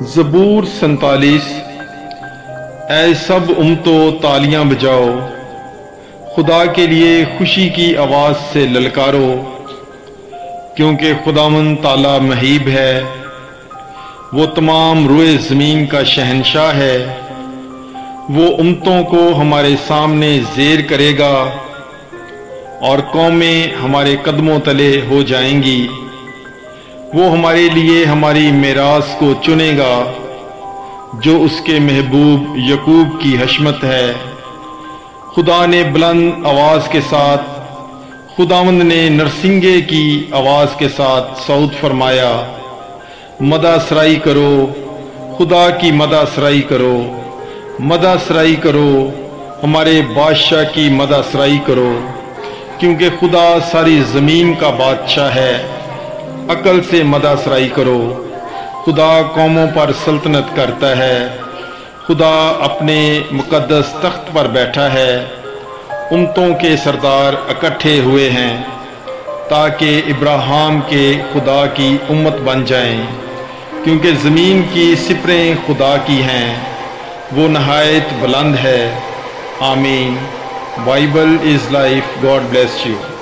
ज़बूर 47। ऐ सब उम्मतों तालियां बजाओ, खुदा के लिए खुशी की आवाज़ से ललकारो, क्योंकि खुदावंद ताला महीब है, वो तमाम रुए ज़मीन का शहंशाह है। वो उम्मतों को हमारे सामने ज़ेर करेगा और कौमें हमारे कदमों तले हो जाएंगी। वो हमारे लिए हमारी मेरास को चुनेगा, जो उसके महबूब यकूब की हशमत है। खुदा ने बुलंद आवाज़ के साथ, खुदावंद ने नरसिंगे की आवाज़ के साथ सऊद फरमाया। मदा सराई करो, खुदा की मदा सराई करो, मदा सराई करो, हमारे बादशाह की मदा सराई करो, क्योंकि खुदा सारी ज़मीन का बादशाह है। अकल से मदा सराई करो, खुदा कौमों पर सल्तनत करता है। खुदा अपने मुकद्दस तख्त पर बैठा है। उम्मतों के सरदार इकट्ठे हुए हैं, ताकि इब्राहिम के खुदा की उम्मत बन जाएं, क्योंकि ज़मीन की सिपरें खुदा की हैं, वो नहायत बुलंद है। आमीन। Bible is life. God bless you.